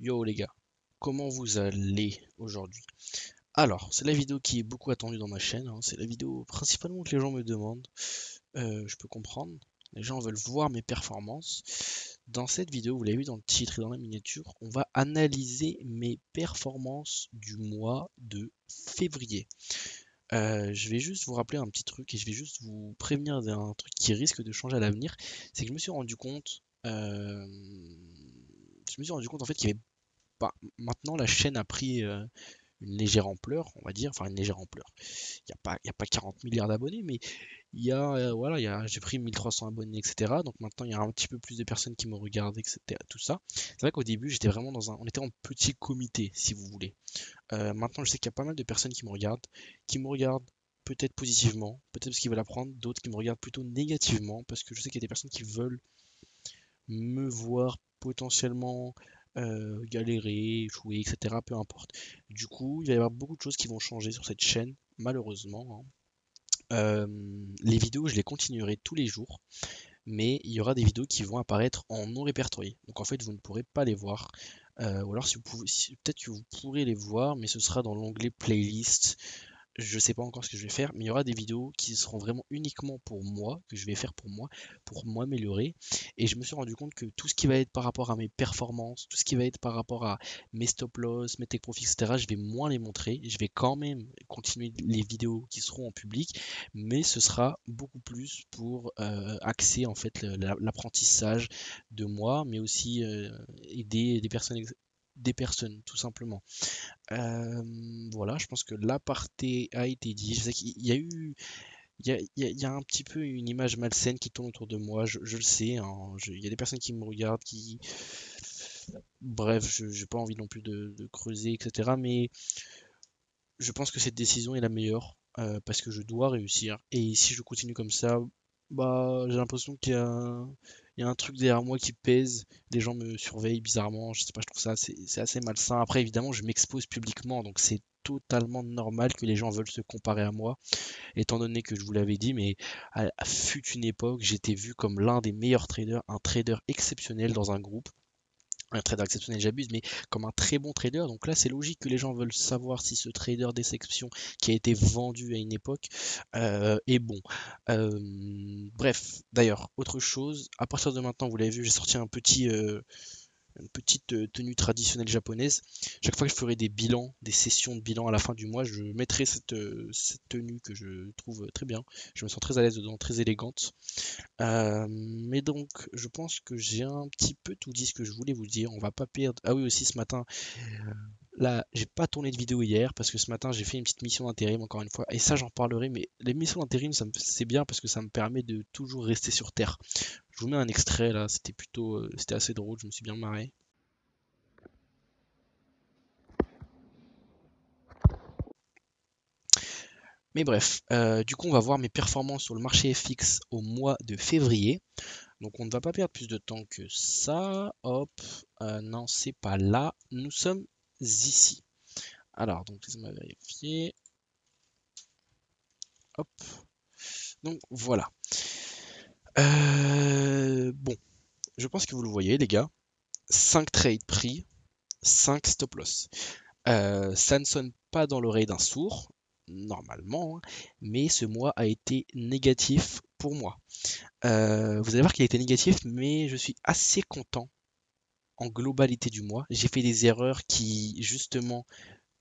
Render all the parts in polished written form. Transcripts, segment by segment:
Yo les gars, comment vous allez aujourd'hui? Alors, c'est la vidéo qui est beaucoup attendue dans ma chaîne, hein. C'est la vidéo principalement que les gens me demandent. Je peux comprendre. Les gens veulent voir mes performances. Dans cette vidéo, vous l'avez vu dans le titre et dans la miniature, on va analyser mes performances du mois de février. Je vais juste vous rappeler un petit truc et je vais juste vous prévenir d'un truc qui risque de changer à l'avenir. C'est que je me suis rendu compte en fait qu'il y avait bah, maintenant, la chaîne a pris une légère ampleur, on va dire, enfin une légère ampleur. Il y a pas 40 milliards d'abonnés, mais voilà, j'ai pris 1300 abonnés, etc. Donc maintenant, il y a un petit peu plus de personnes qui me regardent, etc. Tout ça. C'est vrai qu'au début, j'étais vraiment on était en petit comité, si vous voulez. Maintenant, je sais qu'il y a pas mal de personnes qui me regardent peut-être positivement, peut-être parce qu'ils veulent apprendre, d'autres qui me regardent plutôt négativement, parce que je sais qu'il y a des personnes qui veulent me voir potentiellement galérer, échouer, etc. Peu importe. Du coup, il va y avoir beaucoup de choses qui vont changer sur cette chaîne, malheureusement, hein. Les vidéos, je les continuerai tous les jours, mais il y aura des vidéos qui vont apparaître en non répertorié. Donc en fait, vous ne pourrez pas les voir. Ou alors, si vous pouvez, peut-être que vous pourrez les voir, mais ce sera dans l'onglet playlist. Je sais pas encore ce que je vais faire, mais il y aura des vidéos qui seront vraiment uniquement pour moi, que je vais faire pour m'améliorer. Et je me suis rendu compte que tout ce qui va être par rapport à mes performances, tout ce qui va être par rapport à mes stop loss, mes take profits, etc., je vais moins les montrer. Je vais quand même continuer les vidéos qui seront en public, mais ce sera beaucoup plus pour axer en fait l'apprentissage de moi, mais aussi aider des personnes tout simplement. Voilà, je pense que l'aparté a été dit. Je sais qu'il y a eu, il y a un petit peu une image malsaine qui tourne autour de moi. Je le sais, hein. Il y a des personnes qui me regardent, bref, je j'ai pas envie non plus de creuser, etc. Mais je pense que cette décision est la meilleure parce que je dois réussir. Et si je continue comme ça, bah, j'ai l'impression il y a un truc derrière moi qui pèse. Les gens me surveillent bizarrement. Je sais pas, je trouve ça c'est assez malsain. Après, évidemment, je m'expose publiquement, donc c'est totalement normal que les gens veulent se comparer à moi, étant donné que je vous l'avais dit, mais fut une époque, j'étais vu comme l'un des meilleurs traders, un trader exceptionnel dans un groupe. Un trader exceptionnel, j'abuse, mais comme un très bon trader. Donc là, c'est logique que les gens veulent savoir si ce trader d'exception qui a été vendu à une époque est bon. Bref, d'ailleurs, autre chose, à partir de maintenant, vous l'avez vu, j'ai sorti une petite tenue traditionnelle japonaise. Chaque fois que je ferai des bilans, des sessions de bilan à la fin du mois, je mettrai cette tenue que je trouve très bien. Je me sens très à l'aise dedans, très élégante. Mais donc, je pense que j'ai un petit peu tout dit ce que je voulais vous dire. On va pas perdre. Ah oui, aussi ce matin, là, j'ai pas tourné de vidéo hier parce que ce matin j'ai fait une petite mission d'intérim encore une fois. Et ça, j'en parlerai. Mais les missions d'intérim, c'est bien parce que ça me permet de toujours rester sur terre. Je vous mets un extrait là. C'était assez drôle. Je me suis bien marré. Mais bref, du coup, on va voir mes performances sur le marché FX au mois de février. Donc, on ne va pas perdre plus de temps que ça. Hop, non, c'est pas là. Nous sommes ici. Alors, donc, laissez-moi vérifier. Hop, donc voilà. Bon, je pense que vous le voyez, les gars. 5 trades pris, 5 stop loss. Ça ne sonne pas dans l'oreille d'un sourd, normalement, hein, mais ce mois a été négatif pour moi. Vous allez voir qu'il a été négatif, mais je suis assez content en globalité du mois. J'ai fait des erreurs qui, justement,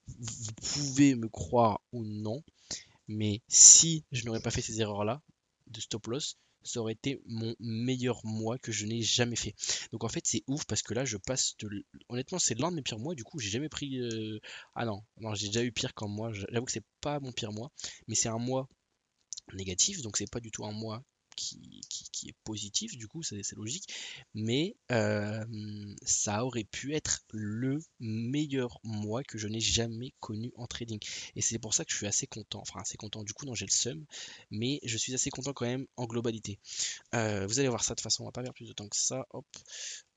vous pouvez me croire ou non, mais si je n'aurais pas fait ces erreurs-là de stop loss, ça aurait été mon meilleur mois que je n'ai jamais fait. Donc en fait, c'est ouf parce que là, honnêtement, c'est l'un de mes pires mois. Du coup, j'ai jamais pris. Ah non, non, j'ai déjà eu pire comme mois. J'avoue que c'est pas mon pire mois, mais c'est un mois négatif, donc c'est pas du tout un mois qui est positif, du coup c'est logique, mais ça aurait pu être le meilleur mois que je n'ai jamais connu en trading. Et c'est pour ça que je suis assez content, enfin assez content, du coup non j'ai le seum, mais je suis assez content quand même en globalité. Vous allez voir ça de toute façon, on va pas perdre plus de temps que ça, hop.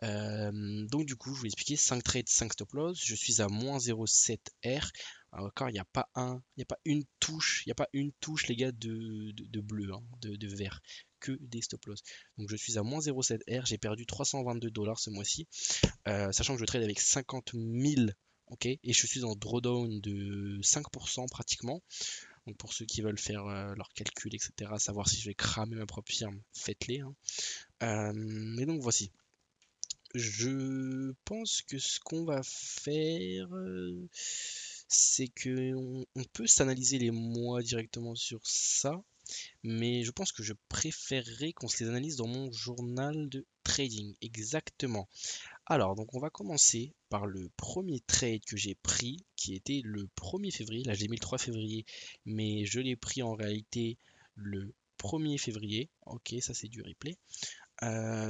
Donc du coup, je vous expliquer 5 trades, 5 stop loss. Je suis à moins 0,7 R. Encore, il n'y a pas une touche, les gars, de bleu, hein, de vert. que des stop loss. Donc je suis à moins 0,7 R, j'ai perdu 322 $ ce mois-ci, sachant que je trade avec 50 000, ok, et je suis en drawdown de 5% pratiquement. Donc pour ceux qui veulent faire leurs calculs, etc., savoir si je vais cramer ma propre firme, faites-les, hein. Mais donc voici. Je pense que ce qu'on va faire, c'est que on peut s'analyser les mois directement sur ça, mais je pense que je préférerais qu'on se les analyse dans mon journal de trading. Exactement. Alors, donc on va commencer par le premier trade que j'ai pris, qui était le 1er février. Là, j'ai mis le 3 février, mais je l'ai pris en réalité le 1er février. Ok, ça c'est du replay.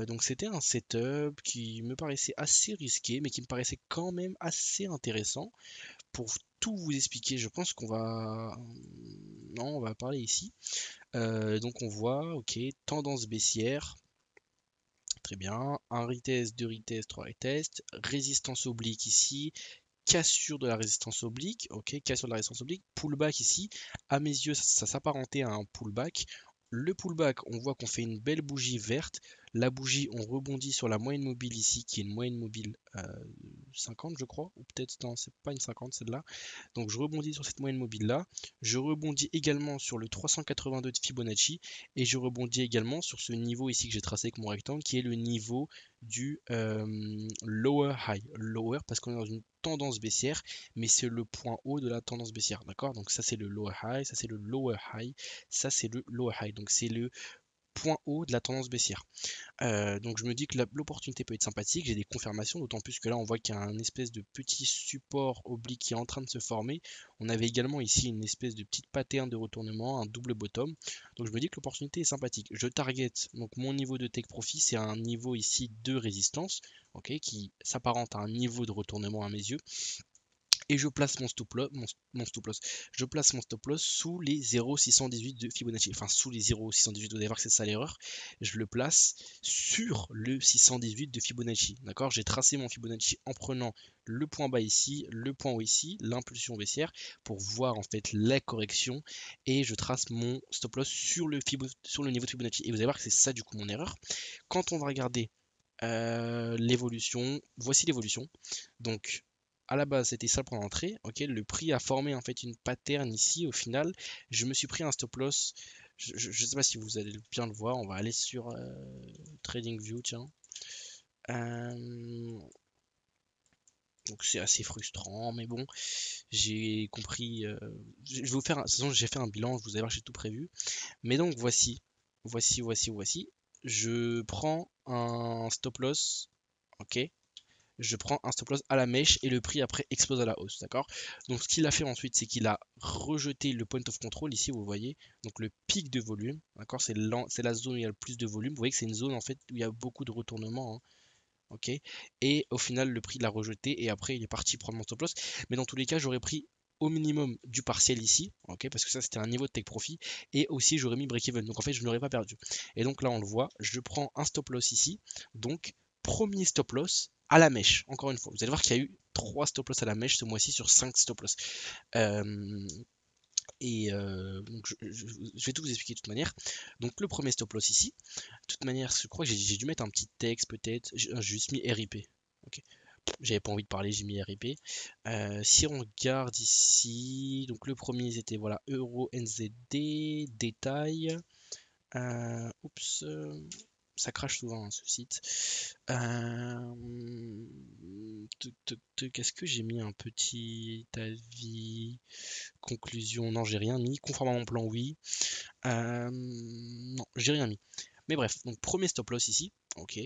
Donc c'était un setup qui me paraissait assez risqué, mais qui me paraissait quand même assez intéressant. Pour tout vous expliquer, je pense qu'on va... Non, on va parler ici. Donc on voit, ok, tendance baissière. Très bien. Un retest, deux retests, trois retests. Résistance oblique ici. Cassure de la résistance oblique. Ok, cassure de la résistance oblique. Pullback ici. À mes yeux, ça s'apparentait à un pullback. Le pullback, on voit qu'on fait une belle bougie verte. La bougie, on rebondit sur la moyenne mobile ici, qui est une moyenne mobile 50, je crois. Ou peut-être, non, c'est pas une 50, celle-là. Donc je rebondis sur cette moyenne mobile là, je rebondis également sur le 382 de Fibonacci et je rebondis également sur ce niveau ici que j'ai tracé avec mon rectangle qui est le niveau du lower high. Lower parce qu'on est dans une tendance baissière, mais c'est le point haut de la tendance baissière, d'accord? Donc ça c'est le lower high, ça c'est le lower high, ça c'est le lower high, donc c'est le point haut de la tendance baissière. Donc je me dis que l'opportunité peut être sympathique, j'ai des confirmations, d'autant plus que là on voit qu'il y a un espèce de petit support oblique qui est en train de se former. On avait également ici une espèce de petite pattern de retournement, un double bottom. Donc je me dis que l'opportunité est sympathique. Je target, donc mon niveau de take profit, c'est un niveau ici de résistance, ok, qui s'apparente à un niveau de retournement à mes yeux. Et je place mon stop loss, je place mon stop loss sous les 0,618 de Fibonacci, enfin sous les 0,618, vous allez voir que c'est ça l'erreur, je le place sur le 618 de Fibonacci, d'accord? J'ai tracé mon Fibonacci en prenant le point bas ici, le point haut ici, l'impulsion baissière, pour voir en fait la correction, et je trace mon stop loss sur le niveau de Fibonacci, et vous allez voir que c'est ça du coup mon erreur. Quand on va regarder l'évolution, voici l'évolution, donc à la base c'était ça pour l'entrée, ok, le prix a formé en fait une pattern ici, au final je me suis pris un stop loss, je ne sais pas si vous allez bien le voir, on va aller sur TradingView, tiens. Donc c'est assez frustrant, mais bon, j'ai compris, je vais vous faire, de toute façon j'ai fait un bilan, vous allez voir j'ai tout prévu, mais donc voici, je prends un stop loss, ok, je prends un stop loss à la mèche et le prix après explose à la hausse, d'accord? Donc ce qu'il a fait ensuite, c'est qu'il a rejeté le point of control, ici vous voyez, donc le pic de volume, d'accord? C'est la zone où il y a le plus de volume, vous voyez que c'est une zone en fait où il y a beaucoup de retournements, hein, ok? Et au final le prix l'a rejeté et après il est parti prendre mon stop loss, mais dans tous les cas j'aurais pris au minimum du partiel ici, ok, parce que ça c'était un niveau de take profit, et aussi j'aurais mis break-even, donc en fait je n'aurais pas perdu. Et donc là on le voit, je prends un stop loss ici, donc premier stop loss à la mèche, encore une fois. Vous allez voir qu'il y a eu 3 stop loss à la mèche ce mois-ci sur 5 stop loss. Donc je vais tout vous expliquer de toute manière. Donc le premier stop loss ici, de toute manière, je crois que j'ai dû mettre un petit texte peut-être. J'ai juste mis RIP. Ok. J'avais pas envie de parler, j'ai mis RIP. Si on regarde ici, donc le premier c'était voilà Euro NZD, détail. Oups, ça crache souvent hein, ce site. Est-ce que j'ai mis un petit avis, conclusion? Non, j'ai rien mis. Conforme à mon plan, oui. Non, j'ai rien mis. Mais bref, donc premier stop loss ici. Ok.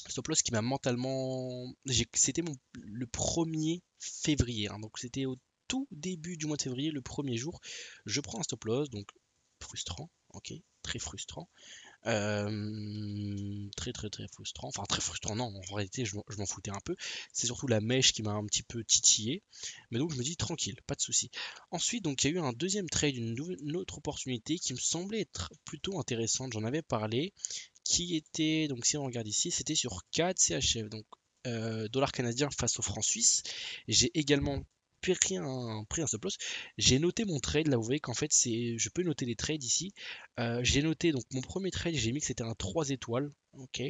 Stop loss qui m'a mentalement. C'était le 1er février. Hein, donc c'était au tout début du mois de février, le premier jour. Je prends un stop loss, donc frustrant. Ok, très frustrant. Très frustrant, enfin très frustrant, non, en réalité je m'en foutais un peu, c'est surtout la mèche qui m'a un petit peu titillé, mais donc je me dis tranquille, pas de souci. Ensuite donc il y a eu un deuxième trade, une autre opportunité qui me semblait être plutôt intéressante, j'en avais parlé, qui était, donc si on regarde ici, c'était sur CAD CHF, donc dollar canadien face au franc suisse. J'ai également pris un stop loss. J'ai noté mon trade, là vous voyez qu'en fait je peux noter les trades ici. J'ai noté donc mon premier trade, j'ai mis que c'était un 3 étoiles. Ok.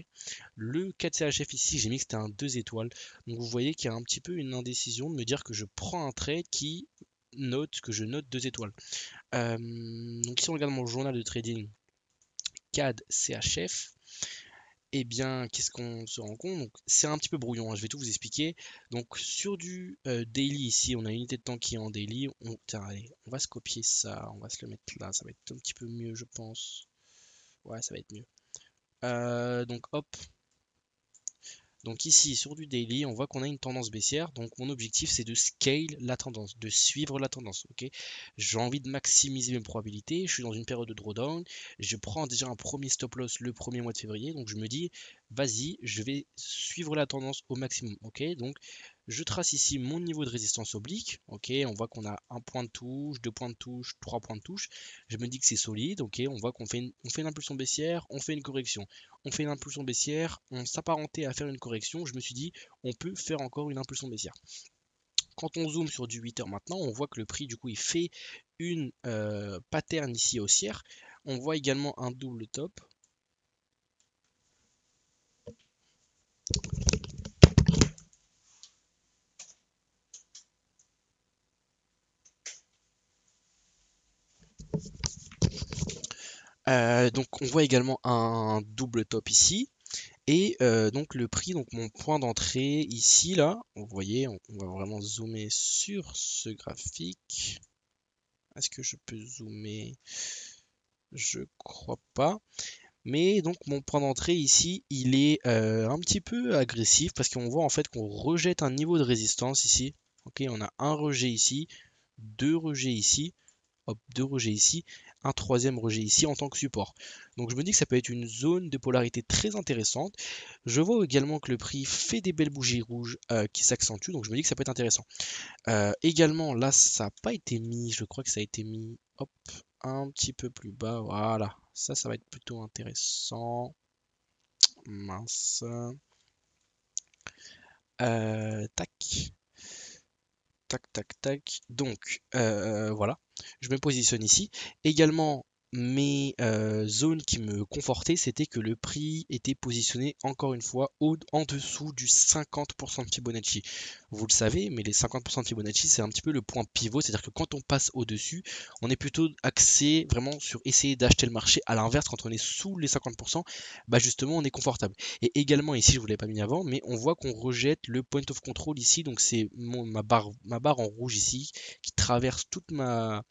Le 4CHF ici, j'ai mis que c'était un 2 étoiles. Donc vous voyez qu'il y a un petit peu une indécision de me dire que je prends un trade qui que je note 2 étoiles. Donc si on regarde mon journal de trading CAD CHF, eh bien, qu'est-ce qu'on se rend compte? Donc, c'est un petit peu brouillon, hein, je vais tout vous expliquer. Donc, sur du daily, ici, on a une unité de temps qui est en daily. Tiens, allez, on va se copier ça, on va se le mettre là, ça va être un petit peu mieux, je pense. Ouais, ça va être mieux. Donc, hop. Donc ici, sur du daily, on voit qu'on a une tendance baissière. Donc mon objectif, c'est de scale la tendance, de suivre la tendance. Ok, j'ai envie de maximiser mes probabilités. Je suis dans une période de drawdown. Je prends déjà un premier stop loss le premier mois de février. Donc je me dis, vas-y, je vais suivre la tendance au maximum. Ok, donc je trace ici mon niveau de résistance oblique. Ok, on voit qu'on a un point de touche, 2 points de touche, 3 points de touche. Je me dis que c'est solide. Ok, on voit qu'on fait une impulsion baissière, on fait une correction. On fait une impulsion baissière, on s'apparentait à faire une correction. Je me suis dit, on peut faire encore une impulsion baissière. Quand on zoome sur du 8 heures maintenant, on voit que le prix, du coup, il fait une pattern ici haussière. On voit également un double top. Donc on voit également un double top ici. Et donc le prix, donc mon point d'entrée ici, là, vous voyez, on va vraiment zoomer sur ce graphique. Est-ce que je peux zoomer? Je crois pas. Mais donc mon point d'entrée ici, il est un petit peu agressif parce qu'on voit en fait qu'on rejette un niveau de résistance ici. Ok, on a un rejet ici, 2 rejets ici, hop, 2 rejets ici, un troisième rejet ici en tant que support. Donc je me dis que ça peut être une zone de polarité très intéressante. Je vois également que le prix fait des belles bougies rouges qui s'accentuent, donc je me dis que ça peut être intéressant. Également là, ça n'a pas été mis, je crois que ça a été mis, hop, un petit peu plus bas, voilà. Ça va être plutôt intéressant. Mince. Tac. Tac, tac, tac. Donc, voilà. Je me positionne ici. Également, mes zones qui me confortaient, c'était que le prix était positionné, encore une fois, en dessous du 50% de Fibonacci. Vous le savez, mais les 50% de Fibonacci, c'est un petit peu le point pivot. C'est-à-dire que quand on passe au-dessus, on est plutôt axé vraiment sur essayer d'acheter le marché. À l'inverse, quand on est sous les 50%, bah justement, on est confortable. Et également, ici, je ne vous l'ai pas mis avant, mais on voit qu'on rejette le point of control ici. Donc, c'est ma barre en rouge ici qui traverse tout mon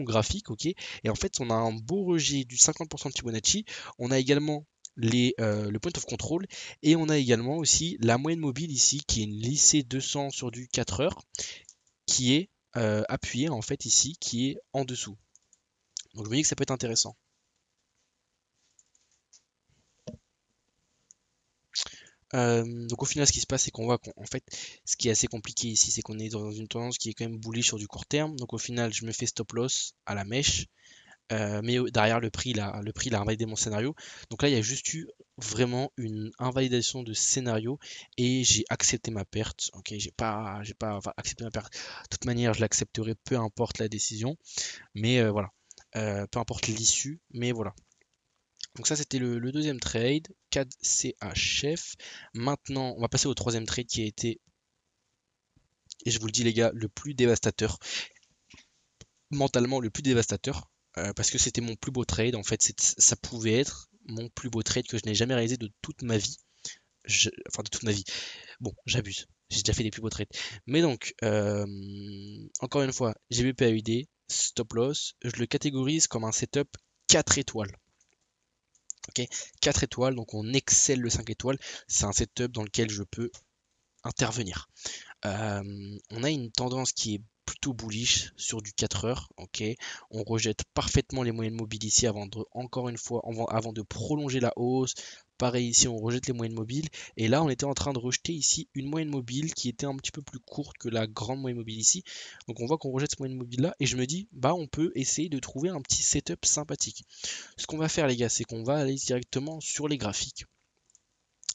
graphique. Ok. Et en fait, on a un beau rejet du 50% de Fibonacci. On a également le point of control et on a également aussi la moyenne mobile ici qui est une lissée 200 sur du 4 heures qui est appuyée en fait ici, qui est en dessous. Donc, je me dis que ça peut être intéressant. Donc au final, ce qui se passe, c'est qu'on voit qu'en fait, ce qui est assez compliqué ici, c'est qu'on est dans une tendance qui est quand même bullish sur du court terme. Donc au final, je me fais stop loss à la mèche, mais derrière le prix, il a invalidé mon scénario. Donc là, il y a juste eu vraiment une invalidation de scénario et j'ai accepté ma perte. Ok, j'ai pas enfin, accepté ma perte. De toute manière, je l'accepterai, peu importe la décision, mais voilà. Peu importe l'issue, mais voilà. Donc ça, c'était le deuxième trade, 4CHF. Maintenant, on va passer au troisième trade qui a été, et je vous le dis les gars, le plus dévastateur, mentalement le plus dévastateur, parce que c'était mon plus beau trade. En fait, ça pouvait être mon plus beau trade que je n'ai jamais réalisé de toute ma vie. Enfin, de toute ma vie. Bon, j'abuse. J'ai déjà fait des plus beaux trades. Mais donc, encore une fois, GBP AUD, stop loss, je le catégorise comme un setup 4 étoiles. Ok, 4 étoiles, donc on excelle le 5 étoiles. C'est un setup dans lequel je peux intervenir. On a une tendance qui est plutôt bullish sur du 4 heures. Ok, on rejette parfaitement les moyennes mobiles ici encore une fois, avant de prolonger la hausse. Pareil ici, on rejette les moyennes mobiles. Et là, on était en train de rejeter ici une moyenne mobile qui était un petit peu plus courte que la grande moyenne mobile ici. Donc on voit qu'on rejette cette moyenne mobile là. Et je me dis, bah on peut essayer de trouver un petit setup sympathique. Ce qu'on va faire les gars, c'est qu'on va aller directement sur les graphiques.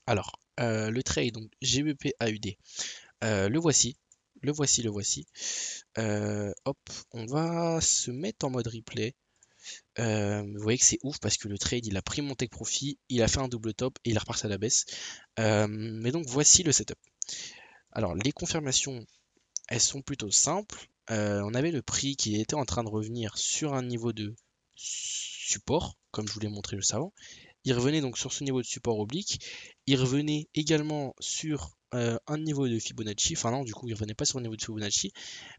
Alors, le trade, donc GBP AUD. Le voici. le voici, le voici. Hop, on va se mettre en mode replay. Vous voyez que c'est ouf parce que le trade, il a pris mon take profit, il a fait un double top et il est reparti à la baisse. Mais donc voici le setup. Alors les confirmations, elles sont plutôt simples. On avait le prix qui était en train de revenir sur un niveau de support, comme je vous l'ai montré juste avant. Il revenait donc sur ce niveau de support oblique. Il revenait également sur un niveau de Fibonacci. Enfin non, du coup, il revenait pas sur le niveau de Fibonacci.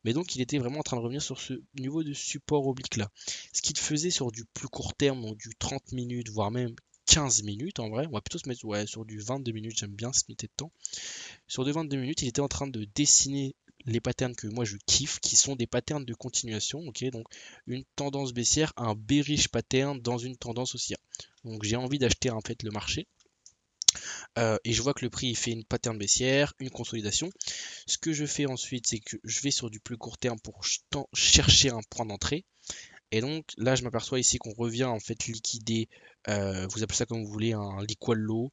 Mais donc, il était vraiment en train de revenir sur ce niveau de support oblique là. Ce qu'il faisait sur du plus court terme, donc du 30 minutes, voire même 15 minutes en vrai. On va plutôt se mettre sur du 22 minutes. J'aime bien cette unité de temps. Sur du 22 minutes, il était en train de dessiner les patterns que moi je kiffe, qui sont des patterns de continuation, ok, donc une tendance baissière, un bearish pattern dans une tendance haussière. Donc j'ai envie d'acheter en fait le marché. Et je vois que le prix il fait une pattern baissière, une consolidation. Ce que je fais ensuite, c'est que je vais sur du plus court terme pour chercher un point d'entrée. Et donc là, je m'aperçois ici qu'on revient en fait liquider, vous appelez ça comme vous voulez, un liquid low.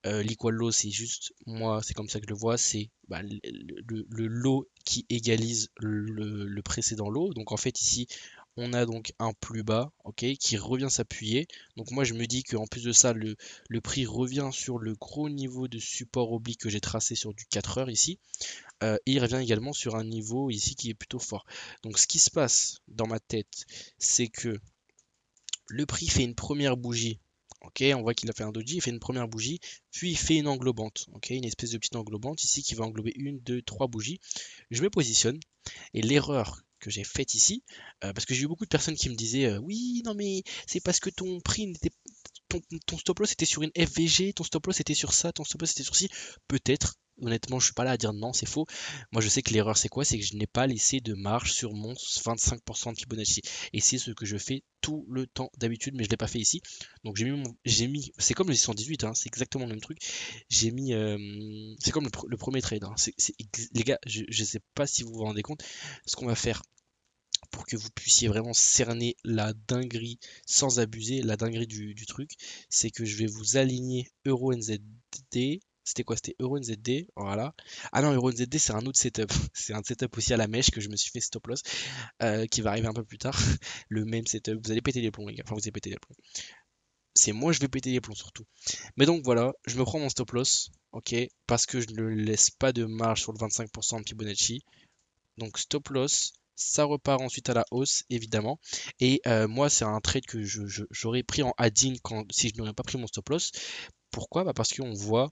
L'equal low, c'est juste, moi, c'est comme ça que je le vois, c'est le low qui égalise le précédent low. Donc en fait, ici, on a donc un plus bas, ok, qui revient s'appuyer. Donc moi, je me dis qu'en plus de ça, le prix revient sur le gros niveau de support oblique que j'ai tracé sur du 4 heures ici. Et il revient également sur un niveau ici qui est plutôt fort. Donc ce qui se passe dans ma tête, c'est que le prix fait une première bougie. Ok, on voit qu'il a fait un doji, il fait une première bougie, puis il fait une englobante. Ok, une espèce de petite englobante ici qui va englober une, deux, trois bougies. Je me positionne et l'erreur que j'ai faite ici, parce que j'ai eu beaucoup de personnes qui me disaient oui, non mais c'est parce que ton prix n'était ton stop loss était sur une FVG, ton stop loss était sur ça, ton stop loss était sur ci. Peut-être, honnêtement, je suis pas là à dire non, c'est faux. Moi, je sais que l'erreur, c'est quoi? C'est que je n'ai pas laissé de marge sur mon 25% de Fibonacci. Et c'est ce que je fais tout le temps d'habitude, mais je l'ai pas fait ici. Donc c'est comme le 618, hein, c'est exactement le même truc. J'ai mis, c'est comme le premier trade. Hein. Les gars, je sais pas si vous vous rendez compte. Ce qu'on va faire pour que vous puissiez vraiment cerner la dinguerie sans abuser, la dinguerie du truc, c'est que je vais vous aligner Euro NZD. C'était quoi? C'était Euro NZD, voilà. Ah non, Euro NZD, c'est un autre setup. C'est un setup aussi à la mèche que je me suis fait stop loss, qui va arriver un peu plus tard. Le même setup. Vous allez péter les plombs, les gars. Enfin, vous allez péter les plombs. C'est moi, je vais péter les plombs surtout. Mais donc voilà, je me prends mon stop loss, ok, parce que je ne laisse pas de marge sur le 25% de Fibonacci. Donc stop loss, ça repart ensuite à la hausse évidemment. Et moi c'est un trade que j'aurais pris en add-in si je n'aurais pas pris mon stop loss. Pourquoi? Parce qu'on voit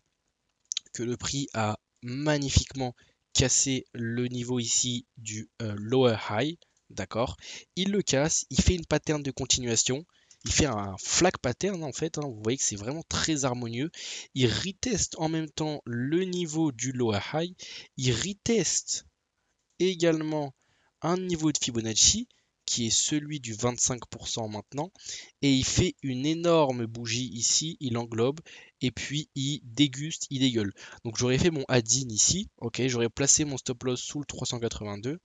que le prix a magnifiquement cassé le niveau ici du lower high. D'accord? Il le casse, il fait une pattern de continuation. Il fait un flag pattern en fait, hein. Vous voyez que c'est vraiment très harmonieux. Il reteste en même temps le niveau du lower high. Il reteste également un niveau de Fibonacci qui est celui du 25% maintenant, et il fait une énorme bougie ici, il englobe, et puis il déguste, il dégueule. Donc j'aurais fait mon add-in ici, ok, j'aurais placé mon stop loss sous le 382.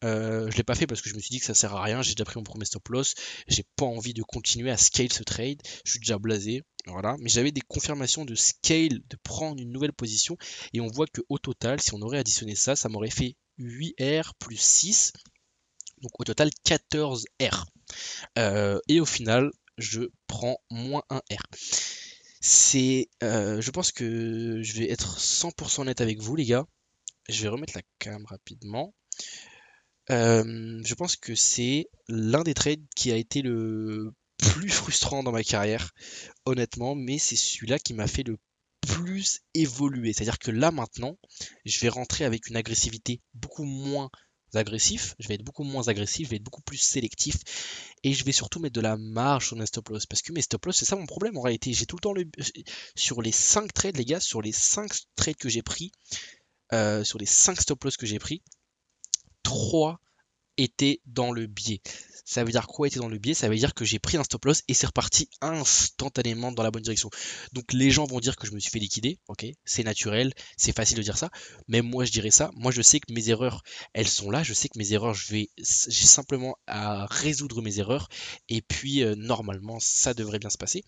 Je l'ai pas fait parce que je me suis dit que ça sert à rien, j'ai déjà pris mon premier stop loss, j'ai pas envie de continuer à scale ce trade, je suis déjà blasé, voilà. Mais j'avais des confirmations de scale, de prendre une nouvelle position, et on voit que au total, si on aurait additionné ça, ça m'aurait fait 8R plus 6, donc au total 14R. Et au final, je prends moins 1R. Je pense que je vais être 100% net avec vous les gars. Je vais remettre la cam rapidement. Je pense que c'est l'un des trades qui a été le plus frustrant dans ma carrière, honnêtement, mais c'est celui-là qui m'a fait le plus évoluer. C'est-à-dire que là maintenant, je vais rentrer avec une agressivité beaucoup moins agressif, je vais être beaucoup moins agressif, je vais être beaucoup plus sélectif et je vais surtout mettre de la marge sur mes stop loss parce que mes stop loss, c'est ça mon problème en réalité. J'ai tout le temps sur les 5 trades, les gars, sur les 5 trades que j'ai pris, sur les 5 stop loss que j'ai pris, 3 était dans le biais. Ça veut dire quoi était dans le biais? Ça veut dire que j'ai pris un stop loss et c'est reparti instantanément dans la bonne direction. Donc les gens vont dire que je me suis fait liquider, ok, c'est naturel, c'est facile de dire ça, mais moi je dirais ça. Moi je sais que mes erreurs, elles sont là, je sais que mes erreurs, j'ai simplement à résoudre mes erreurs et puis normalement ça devrait bien se passer.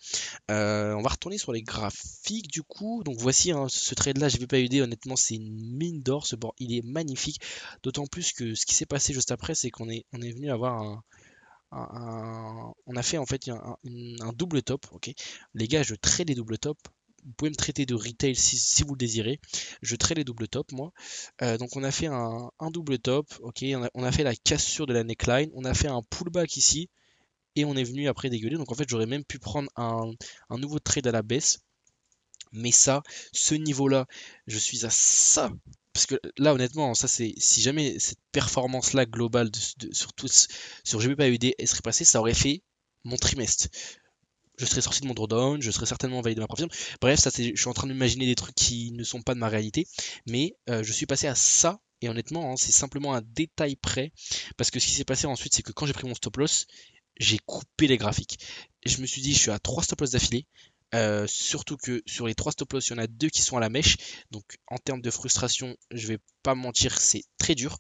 On va retourner sur les graphiques du coup. Donc voici hein, ce trade là, j'ai vu pas UD, honnêtement c'est une mine d'or, ce bord il est magnifique. D'autant plus que ce qui s'est passé juste après, c'est qu'on est venu avoir on a fait en fait un double top, ok. Les gars, je trade les double top. Vous pouvez me traiter de retail si vous le désirez. Je trade les double top moi. Donc on a fait un double top, ok. On a fait la cassure de la neckline. On a fait un pullback ici et on est venu après dégueuler. Donc en fait, j'aurais même pu prendre un nouveau trade à la baisse. Mais ça, ce niveau-là, je suis à ça. Parce que là, honnêtement, ça c'est si jamais cette performance-là globale sur GBPAUD elle serait passée, ça aurait fait mon trimestre. Je serais sorti de mon drawdown, je serais certainement validé ma profession. Bref, ça c'est, je suis en train d'imaginer des trucs qui ne sont pas de ma réalité, mais je suis passé à ça. Et honnêtement, hein, c'est simplement un détail près. Parce que ce qui s'est passé ensuite, c'est que quand j'ai pris mon stop loss, j'ai coupé les graphiques. Et je me suis dit, je suis à 3 stop loss d'affilée. Surtout que sur les 3 stop loss, il y en a 2 qui sont à la mèche. Donc en termes de frustration, je vais pas mentir, c'est très dur.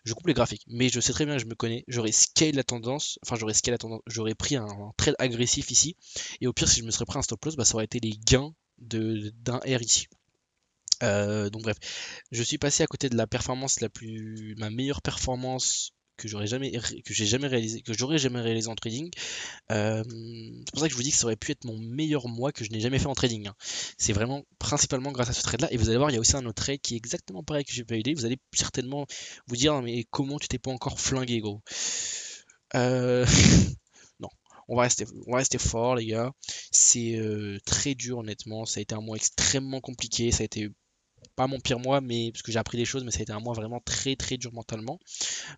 Je coupe les graphiques, mais je sais très bien que je me connais. J'aurais scale la tendance, enfin j'aurais pris un trade agressif ici. Et au pire, si je me serais pris un stop loss, bah, ça aurait été les gains d'un R ici. Donc bref, je suis passé à côté de la performance ma meilleure performance que j'aurais jamais réalisé, en trading. C'est pour ça que je vous dis que ça aurait pu être mon meilleur mois que je n'ai jamais fait en trading, hein. C'est vraiment principalement grâce à ce trade là. Et vous allez voir, il y a aussi un autre trade qui est exactement pareil que j'ai pas aidé. Vous allez certainement vous dire, mais comment tu t'es pas encore flingué, gros? Euh, non, on va rester fort, les gars. C'est très dur, honnêtement. Ça a été un mois extrêmement compliqué. Ça a été pas mon pire mois, mais parce que j'ai appris des choses, mais ça a été un mois vraiment très très dur mentalement.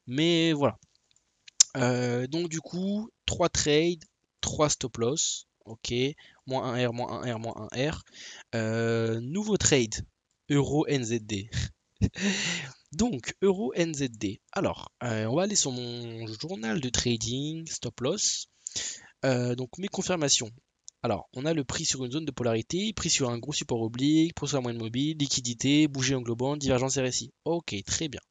Mais voilà. Donc du coup, 3 trades, 3 stop loss. Ok. Moins 1 R, moins 1 R, moins 1 R. Nouveau trade. Euro NZD. Donc, Euro NZD. Alors, on va aller sur mon journal de trading, stop loss. Donc, mes confirmations. Alors, on a le prix sur une zone de polarité, prix sur un gros support oblique, prix sur la moyenne mobile, liquidité, bougie englobante, divergence RSI. Ok, très bien.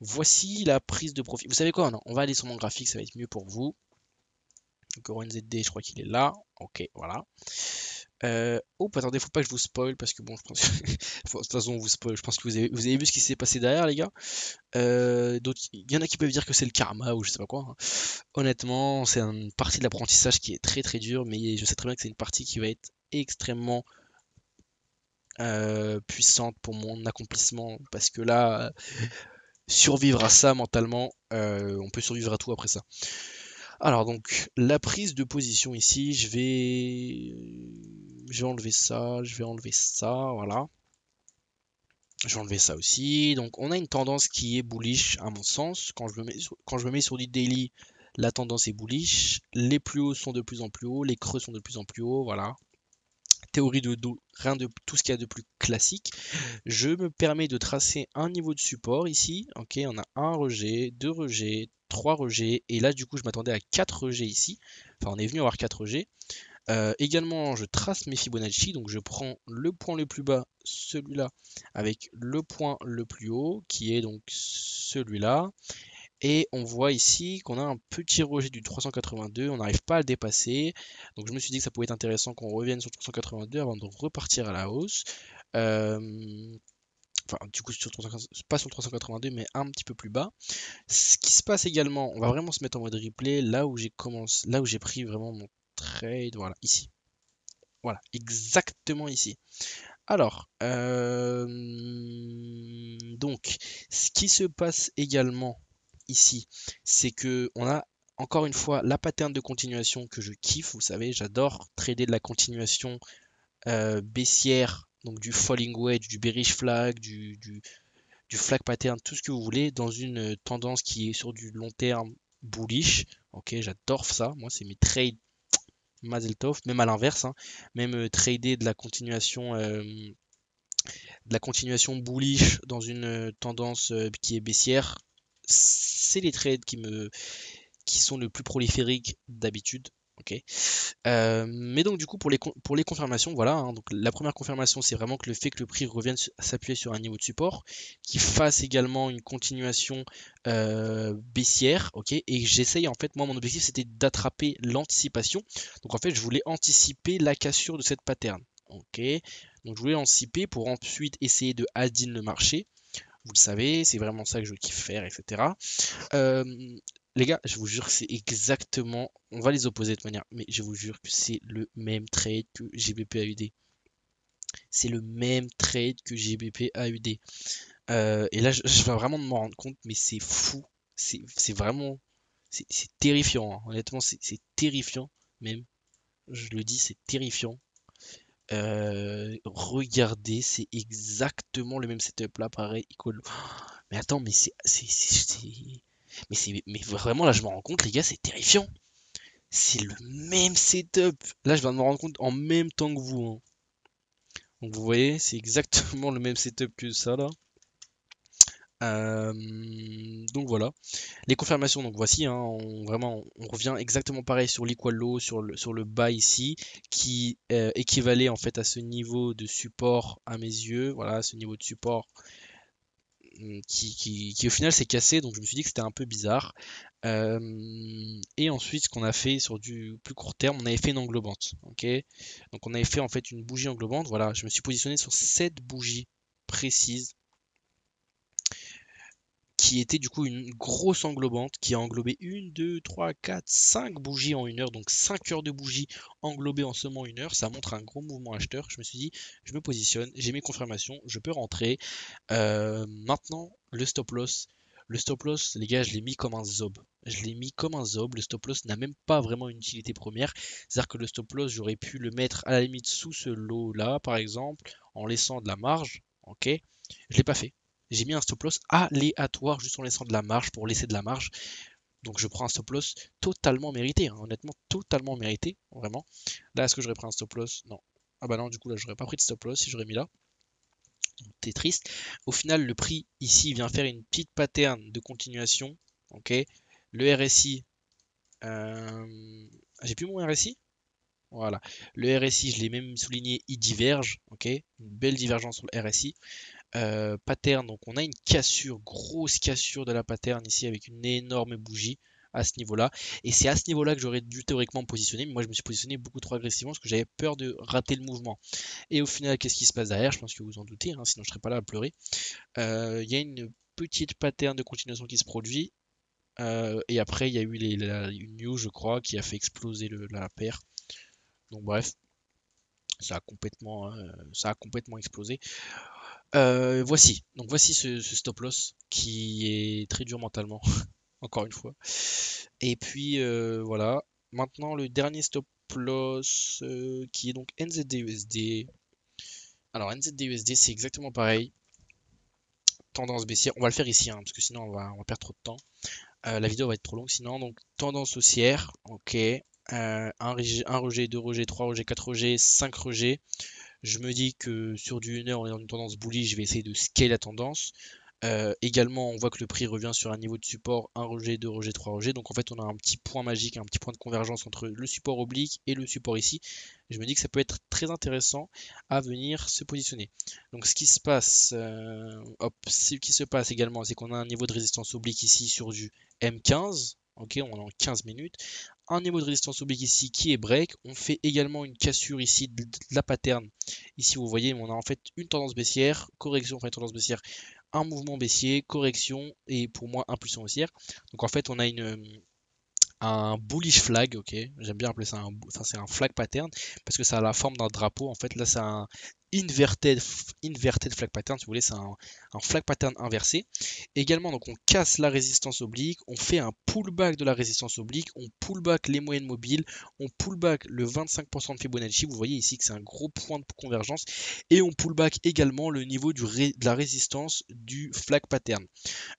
Voici la prise de profit. Vous savez quoi? Non, on va aller sur mon graphique, ça va être mieux pour vous. Donc, Euro NZD, je crois qu'il est là. Ok, voilà. Oh, attendez, faut pas que je vous spoil parce que bon, je pense que... de toute façon, on vous spoil. Je pense que vous avez vu ce qui s'est passé derrière, les gars. Il y en a qui peuvent dire que c'est le karma ou je sais pas quoi, hein. Honnêtement, c'est une partie de l'apprentissage qui est très très dure, mais je sais très bien que c'est une partie qui va être extrêmement puissante pour mon accomplissement parce que là, survivre à ça mentalement, on peut survivre à tout après ça. Alors donc la prise de position ici, je vais enlever ça, je vais enlever ça, voilà. Je vais enlever ça aussi. Donc on a une tendance qui est bullish à mon sens. Quand je me mets sur du daily, la tendance est bullish. Les plus hauts sont de plus en plus hauts, les creux sont de plus en plus hauts, voilà. Théorie de dos, rien de tout ce qu'il y a de plus classique. Je me permets de tracer un niveau de support ici. Ok, on a un rejet, deux rejets, trois rejets. Et là, du coup, je m'attendais à 4 rejets ici. Enfin, on est venu avoir 4 rejets. Également, je trace mes Fibonacci. Donc, je prends le point le plus bas, celui-là, avec le point le plus haut, qui est donc celui-là. Et on voit ici qu'on a un petit rejet du 382, on n'arrive pas à le dépasser. Donc je me suis dit que ça pouvait être intéressant qu'on revienne sur 382 avant de repartir à la hausse. Enfin, du coup, pas sur le 382, mais un petit peu plus bas. Ce qui se passe également, on va vraiment se mettre en mode replay, là où j'ai pris vraiment mon trade, voilà, ici. Voilà, exactement ici. Alors, donc, ce qui se passe également ici, c'est que on a encore une fois la pattern de continuation que je kiffe. Vous savez, j'adore trader de la continuation baissière, donc du falling wedge, du bearish flag, du flag pattern, tout ce que vous voulez, dans une tendance qui est sur du long terme bullish. Ok, j'adore ça. Moi, c'est mes trades Mazel Tov, même à l'inverse, hein. Même trader de la continuation bullish dans une tendance qui est baissière, c'est les trades qui sont le plus prolifiques d'habitude. Ok. Mais donc du coup pour les confirmations, voilà, hein, donc la première confirmation c'est vraiment que le fait que le prix revienne s'appuyer sur un niveau de support, qu'il fasse également une continuation baissière, ok, et j'essaye en fait, moi mon objectif c'était d'attraper l'anticipation, donc en fait je voulais anticiper la cassure de cette pattern, ok, donc je voulais anticiper pour ensuite essayer de add-in le marché, vous le savez, c'est vraiment ça que je kiffe faire, etc. Euh, les gars, je vous jure que c'est exactement. On va les opposer de toute manière, mais je vous jure que c'est le même trade que GBP AUD. C'est le même trade que GBP AUD. Et là, je vais vraiment m'en rendre compte, mais c'est fou. C'est vraiment. C'est terrifiant, hein. Honnêtement, c'est terrifiant, même. Je le dis, c'est terrifiant. Regardez, c'est exactement le même setup là, pareil, equal. Mais attends, mais mais vraiment là, je me rends compte, les gars, c'est terrifiant. C'est le même setup. Là, je viens de me rendre compte en même temps que vous, hein. Donc vous voyez, c'est exactement le même setup que ça là. Donc voilà. Les confirmations, donc voici, hein, vraiment, on revient exactement pareil sur l'equal low, sur le bas ici, qui équivalait en fait à ce niveau de support à mes yeux. Voilà, ce niveau de support qui au final s'est cassé, donc je me suis dit que c'était un peu bizarre. Et ensuite, ce qu'on a fait sur du plus court terme, on avait fait une englobante. Ok, donc on avait fait en fait une bougie englobante. Voilà, je me suis positionné sur cette bougie précise qui était du coup une grosse englobante qui a englobé 1, 2, 3, 4, 5 bougies en 1 heure, donc 5 heures de bougies englobées en seulement 1 heure. Ça montre un gros mouvement acheteur. Je me suis dit, je me positionne, j'ai mes confirmations, je peux rentrer. Maintenant, le stop loss. Le stop loss, les gars, je l'ai mis comme un zob. Je l'ai mis comme un zob. Le stop loss n'a même pas vraiment une utilité première. C'est-à-dire que le stop loss, j'aurais pu le mettre à la limite sous ce lot-là, par exemple, en laissant de la marge. Ok, je l'ai pas fait. J'ai mis un stop loss aléatoire juste en laissant de la marge pour laisser de la marge. Donc je prends un stop loss totalement mérité, hein, honnêtement totalement mérité, vraiment. Là, est-ce que j'aurais pris un stop loss? Non. Ah bah non, du coup là, j'aurais pas pris de stop loss si j'aurais mis là. T'es triste. Au final, le prix ici vient faire une petite pattern de continuation. Ok. Le RSI, j'ai plus mon RSI. Voilà. Le RSI, je l'ai même souligné, il diverge. Ok. Une belle divergence sur le RSI. Pattern, donc on a une cassure, grosse cassure de la pattern ici avec une énorme bougie à ce niveau-là. Et c'est à ce niveau-là que j'aurais dû théoriquement me positionner. Mais moi, je me suis positionné beaucoup trop agressivement parce que j'avais peur de rater le mouvement. Et au final, qu'est-ce qui se passe derrière? Je pense que vous en doutez, hein, sinon je serais pas là à pleurer. Il y a une petite pattern de continuation qui se produit. Et après, il y a eu une news, je crois, qui a fait exploser la paire. Donc bref, ça a complètement explosé. Voici. Donc voici ce stop loss qui est très dur mentalement, encore une fois. Et puis voilà. Maintenant le dernier stop loss qui est donc NZD-USD. Alors NZD-USD c'est exactement pareil. Tendance baissière. On va le faire ici, hein, parce que sinon on va perdre trop de temps. La vidéo va être trop longue sinon. Donc tendance haussière. Ok. Un rejet, deux rejets, trois rejets, quatre rejets, 5 rejets. Je me dis que sur du 1 heure, on est dans une tendance bullish, je vais essayer de scaler la tendance. Également, on voit que le prix revient sur un niveau de support 1 rejet, 2 rejets, 3 rejets. Donc en fait, on a un petit point magique, un petit point de convergence entre le support oblique et le support ici. Je me dis que ça peut être très intéressant à venir se positionner. Donc ce qui se passe, ce qui se passe également, c'est qu'on a un niveau de résistance oblique ici sur du M15. Ok, on est en 15 minutes. Un niveau de résistance oblique ici qui est break. On fait également une cassure ici de la pattern. Ici, vous voyez, on a en fait une tendance baissière, correction, enfin une tendance baissière, un mouvement baissier, correction et pour moi impulsion haussière. Donc en fait, on a un bullish flag, ok, j'aime bien appeler ça enfin c'est un flag pattern parce que ça a la forme d'un drapeau. En fait, là, c'est un inverted flag pattern, si vous voulez, c'est un flag pattern inversé. Également, donc on casse la résistance oblique, on fait un pullback de la résistance oblique, on pullback les moyennes mobiles, on pullback le 25% de Fibonacci. Vous voyez ici que c'est un gros point de convergence et on pullback également le niveau de la résistance du flag pattern.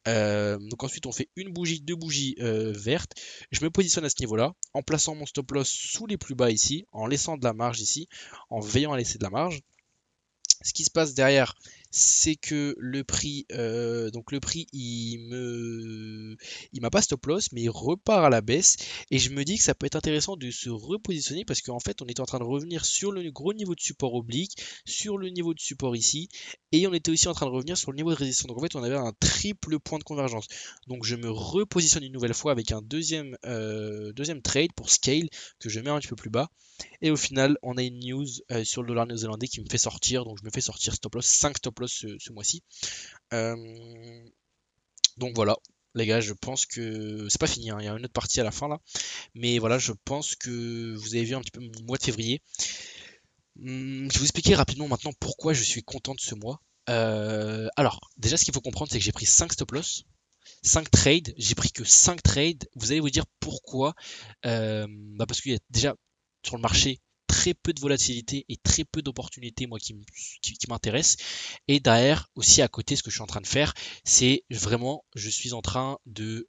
Donc ensuite on fait une bougie, deux bougies vertes. Je me positionne à ce niveau-là en plaçant mon stop loss sous les plus bas ici, en laissant de la marge ici, en veillant à laisser de la marge. Ce qui se passe derrière, c'est que donc le prix, il m'a pas stop loss, mais il repart à la baisse. Et je me dis que ça peut être intéressant de se repositionner parce qu'en fait, on était en train de revenir sur le gros niveau de support oblique, sur le niveau de support ici, et on était aussi en train de revenir sur le niveau de résistance. Donc en fait, on avait un triple point de convergence. Donc je me repositionne une nouvelle fois avec un deuxième trade pour scale que je mets un petit peu plus bas. Et au final, on a une news sur le dollar néo-zélandais qui me fait sortir. Donc je me fais sortir stop loss, 5 stop loss ce mois-ci. Euh, donc voilà, les gars, je pense que c'est pas fini, hein. Il y a une autre partie à la fin là. Mais voilà, je pense que vous avez vu un petit peu mon mois de février. Je vais vous expliquer rapidement maintenant pourquoi je suis content de ce mois. Alors, déjà, ce qu'il faut comprendre, c'est que j'ai pris 5 stop loss, 5 trades. J'ai pris que 5 trades. Vous allez vous dire pourquoi. Parce qu'il y a déjà sur le marché très peu de volatilité et très peu d'opportunités, moi, qui m'intéressent. Et derrière, aussi à côté, ce que je suis en train de faire, c'est vraiment, je suis en train de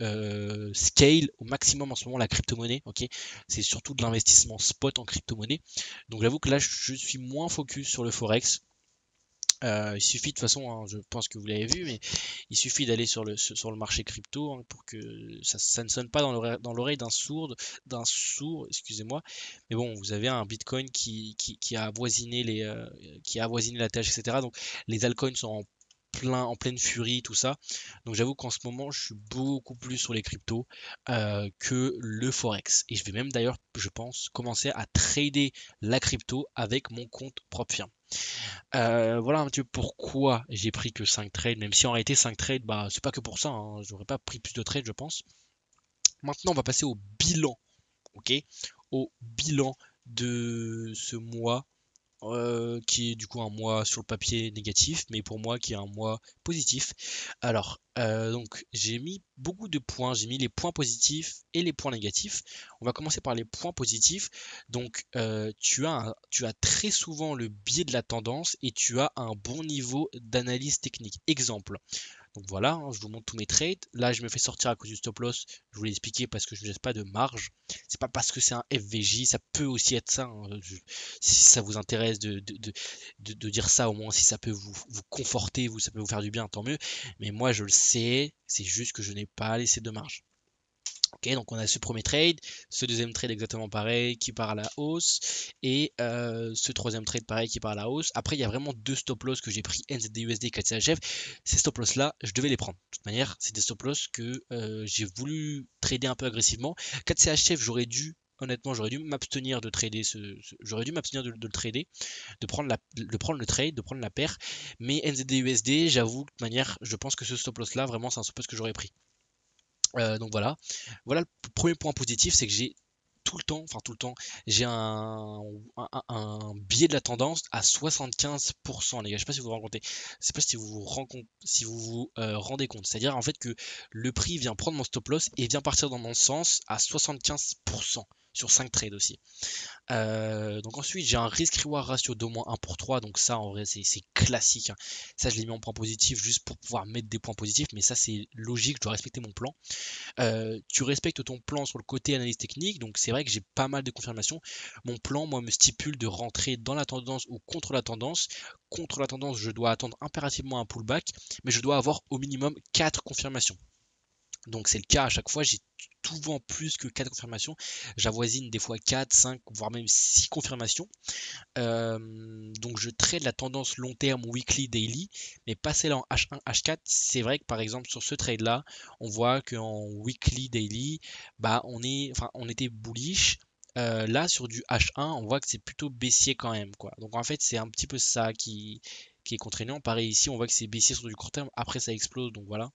scale au maximum en ce moment la crypto-monnaie. Ok, c'est surtout de l'investissement spot en crypto-monnaie. Donc j'avoue que là, je suis moins focus sur le forex. Il suffit de toute façon, hein, je pense que vous l'avez vu, mais il suffit d'aller sur le marché crypto, hein, pour que ça ne sonne pas dans l'oreille d'un sourd, excusez-moi. Mais bon, vous avez un Bitcoin qui a avoisiné qui a avoisiné la tâche, etc. Donc les altcoins sont en pleine furie, tout ça. Donc j'avoue qu'en ce moment, je suis beaucoup plus sur les cryptos que le forex. Et je vais même d'ailleurs, je pense, commencer à trader la crypto avec mon compte propre firme. Voilà un petit peu pourquoi j'ai pris que 5 trades, même si en réalité 5 trades, bah c'est pas que pour ça, hein. J'aurais pas pris plus de trades, je pense. Maintenant, on va passer au bilan, ok? Au bilan de ce mois, qui est du coup un mois sur le papier négatif, mais pour moi qui est un mois positif. Alors, donc j'ai mis beaucoup de points, j'ai mis les points positifs et les points négatifs. On va commencer par les points positifs. Donc, tu as très souvent le biais de la tendance et tu as un bon niveau d'analyse technique. Exemple. Donc voilà, hein, je vous montre tous mes trades. Là, je me fais sortir à cause du stop loss. Je vous l'ai expliqué parce que je ne laisse pas de marge. C'est pas parce que c'est un FVJ, ça peut aussi être ça, hein. Si ça vous intéresse de dire ça, au moins si ça peut vous conforter, ça peut vous faire du bien, tant mieux. Mais moi, je le sais, c'est juste que je n'ai pas laissé de marge. Ok, donc on a ce premier trade, ce deuxième trade exactement pareil qui part à la hausse et ce troisième trade pareil qui part à la hausse. Après, il y a vraiment deux stop loss que j'ai pris, NZD/USD, 4CHF. Ces stop loss là, je devais les prendre. De toute manière, c'est des stop loss que j'ai voulu trader un peu agressivement. 4CHF, honnêtement, j'aurais dû m'abstenir de trader j'aurais dû m'abstenir de le trader, de prendre le trade, de prendre la paire. Mais NZD/USD, j'avoue, de toute manière, je pense que ce stop loss là, vraiment, c'est un stop loss que j'aurais pris. Donc voilà. Voilà le premier point positif, c'est que j'ai tout le temps, j'ai un biais de la tendance à 75%, les gars. Je sais pas si vous vous rendez compte. Je sais pas si vous vous rendez compte. C'est-à-dire en fait que le prix vient prendre mon stop loss et vient partir dans mon sens à 75% sur 5 trades aussi. Donc ensuite, j'ai un risk-reward ratio d'au moins 1 pour 3. Donc ça, en vrai, c'est classique, hein. Ça, je l'ai mis en point positif juste pour pouvoir mettre des points positifs. Mais ça, c'est logique, je dois respecter mon plan. Tu respectes ton plan sur le côté analyse technique, donc c'est vrai que j'ai pas mal de confirmations. Mon plan, moi, me stipule de rentrer dans la tendance ou contre la tendance. Contre la tendance, je dois attendre impérativement un pullback, mais je dois avoir au minimum 4 confirmations. Donc c'est le cas à chaque fois, j'ai souvent plus que 4 confirmations. J'avoisine des fois 4, 5, voire même 6 confirmations. Donc je trade la tendance long terme weekly, daily, mais passer là en H1, H4, c'est vrai que par exemple sur ce trade là, on voit qu'en weekly, daily, bah on était bullish. Là sur du H1, on voit que c'est plutôt baissier quand même, quoi. Donc en fait c'est un petit peu ça qui est contraignant. Pareil ici, on voit que c'est baissier sur du court terme, après ça explose, donc voilà.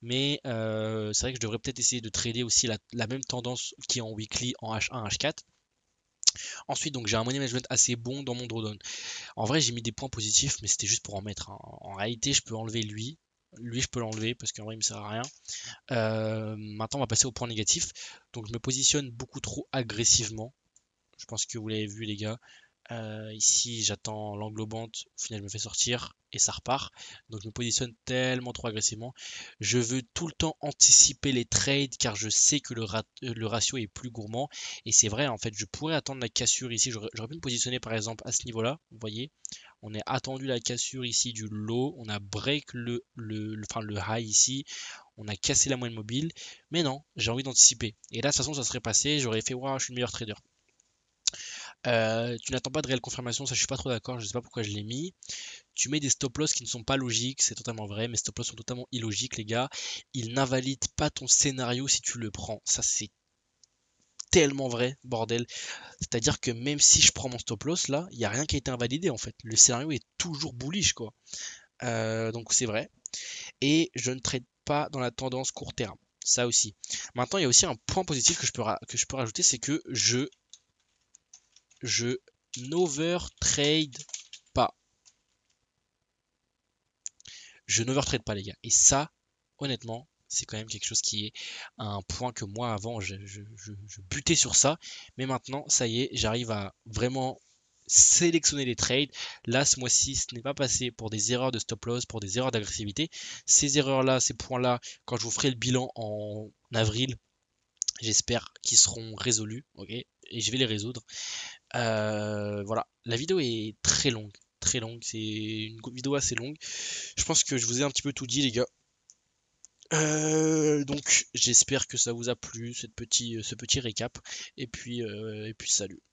Mais c'est vrai que je devrais peut-être essayer de trader aussi la même tendance qui est en weekly en H1, H4. Ensuite, donc j'ai un money management assez bon dans mon drawdown. En vrai, j'ai mis des points positifs, mais c'était juste pour en mettre, hein. En réalité, je peux enlever lui. Lui, je peux l'enlever parce qu'en vrai, il me sert à rien. Maintenant, on va passer au point négatif. Donc, je me positionne beaucoup trop agressivement. Je pense que vous l'avez vu, les gars. Ici, j'attends l'englobante. Au final, je me fais sortir et ça repart. Donc, je me positionne tellement trop agressivement. Je veux tout le temps anticiper les trades car je sais que le ratio est plus gourmand. Et c'est vrai, en fait, je pourrais attendre la cassure ici. J'aurais pu me positionner par exemple à ce niveau-là. Vous voyez, on a attendu la cassure ici du low. On a break enfin, le high ici. On a cassé la moyenne mobile. Mais non, j'ai envie d'anticiper. Et là, de toute façon, ça serait passé. J'aurais fait, waouh, je suis le meilleur trader. Tu n'attends pas de réelle confirmation, ça je suis pas trop d'accord, je sais pas pourquoi je l'ai mis. Tu mets des stop loss qui ne sont pas logiques, c'est totalement vrai, mes stop loss sont totalement illogiques les gars. Ils n'invalident pas ton scénario si tu le prends. Ça c'est tellement vrai, bordel. C'est-à-dire que même si je prends mon stop loss là, il n'y a rien qui a été invalidé en fait. Le scénario est toujours bullish quoi. Donc c'est vrai. Et je ne trade pas dans la tendance court terme. Ça aussi. Maintenant, il y a aussi un point positif que je peux rajouter, c'est que je n'overtrade pas. Je n'overtrade pas les gars. Et ça, honnêtement, c'est quand même quelque chose qui est un point que moi avant je butais sur ça. Mais maintenant, ça y est, j'arrive à vraiment sélectionner les trades. Là, ce mois-ci, ce n'est pas passé pour des erreurs de stop loss, pour des erreurs d'agressivité. Ces erreurs-là, ces points-là, quand je vous ferai le bilan en avril, j'espère qu'ils seront résolus. Ok, et je vais les résoudre. Voilà, la vidéo est très longue. Très longue, c'est une vidéo assez longue. Je pense que je vous ai un petit peu tout dit, les gars. Donc j'espère que ça vous a plu, ce petit récap. Et puis salut.